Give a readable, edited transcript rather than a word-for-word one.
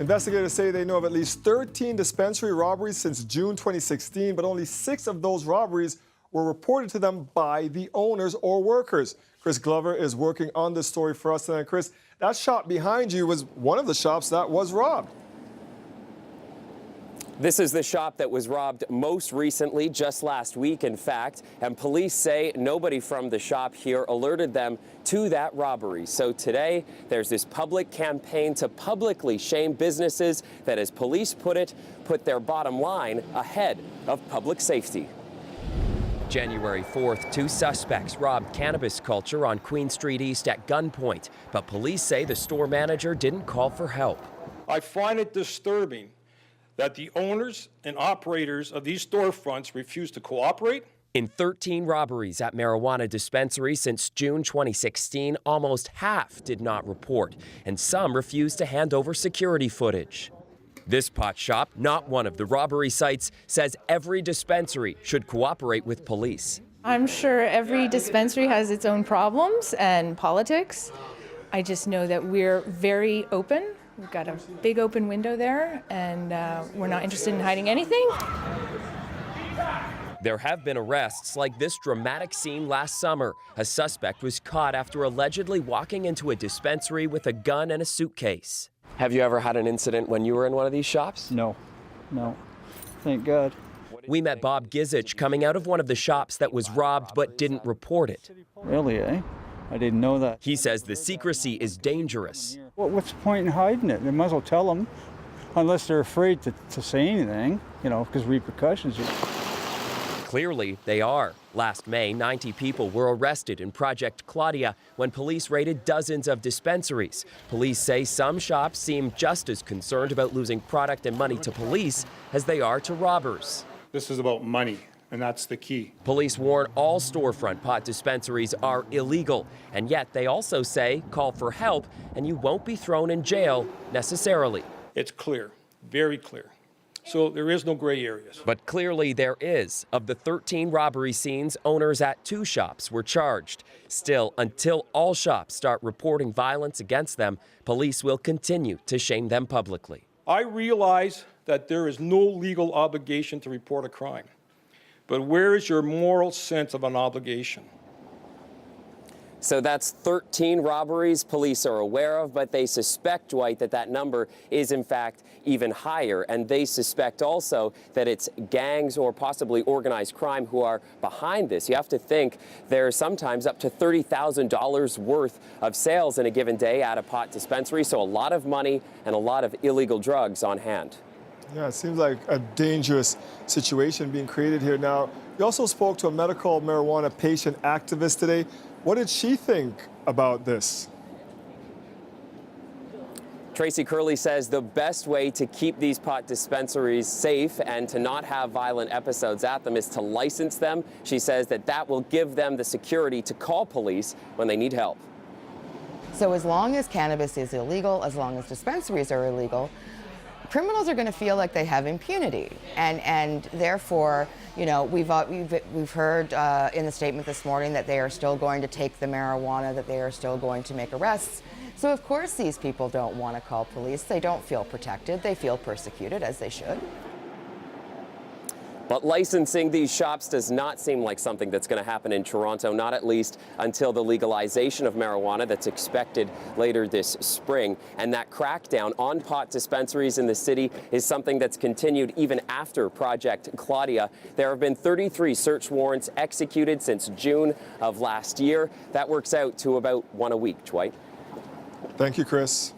Investigators say they know of at least 13 dispensary robberies since June 2016, but only 6 of those robberies were reported to them by the owners or workers. Chris Glover is working on this story for us tonight. Chris, that shop behind you was one of the shops that was robbed. This is the shop that was robbed most recently, just last week, in fact, and police say nobody from the shop here alerted them to that robbery. So today, there's this public campaign to publicly shame businesses that, as police put it, put their bottom line ahead of public safety. January 4th, 2 suspects robbed Cannabis Culture on Queen Street East at gunpoint, but police say the store manager didn't call for help. I find it disturbing that the owners and operators of these storefronts refuse to cooperate. In 13 robberies at marijuana dispensaries since June 2016, almost half did not report, and some refused to hand over security footage. This pot shop, not one of the robbery sites, says every dispensary should cooperate with police. I'm sure every dispensary has its own problems and politics. I just know that we're very open. We've got a big open window there, and we're not interested in hiding anything. There have been arrests like this dramatic scene last summer. A suspect was caught after allegedly walking into a dispensary with a gun and a suitcase. Have you ever had an incident when you were in one of these shops? No. Thank God. We met Bob Gizitch coming out of one of the shops that was robbed but didn't report it. Really, eh? I didn't know that. He says the secrecy is dangerous. Well, what's the point in hiding it? They might as well tell them, unless they're afraid to say anything, you know, because repercussions. Clearly, they are. Last May, 90 people were arrested in Project Claudia when police raided dozens of dispensaries. Police say some shops seem just as concerned about losing product and money to police as they are to robbers. This is about money, and that's the key. Police warn all storefront pot dispensaries are illegal, and yet they also say call for help and you won't be thrown in jail necessarily. It's clear, very clear. So there is no gray areas. But clearly there is. Of the 13 robbery scenes, owners at 2 shops were charged. Still, until all shops start reporting violence against them, police will continue to shame them publicly. I realize that there is no legal obligation to report a crime. But where is your moral sense of an obligation? So that's 13 robberies police are aware of, but they suspect, Dwight, that number is in fact even higher. And they suspect also that it's gangs or possibly organized crime who are behind this. You have to think there's sometimes up to $30,000 worth of sales in a given day at a pot dispensary. So a lot of money and a lot of illegal drugs on hand. Yeah, it seems like a dangerous situation being created here. Now, you also spoke to a medical marijuana patient activist today. What did she think about this? Tracy Curley says the best way to keep these pot dispensaries safe and to not have violent episodes at them is to license them. She says that will give them the security to call police when they need help. So as long as cannabis is illegal, as long as dispensaries are illegal, criminals are going to feel like they have impunity, and therefore, you know, we've heard in the statement this morning that they are still going to take the marijuana, that they are still going to make arrests. So of course these people don't want to call police. They don't feel protected. They feel persecuted, as they should. But licensing these shops does not seem like something that's going to happen in Toronto, not at least until the legalization of marijuana that's expected later this spring. And that crackdown on pot dispensaries in the city is something that's continued even after Project Claudia. There have been 33 search warrants executed since June of last year. That works out to about 1 a week, Dwight. Thank you, Chris.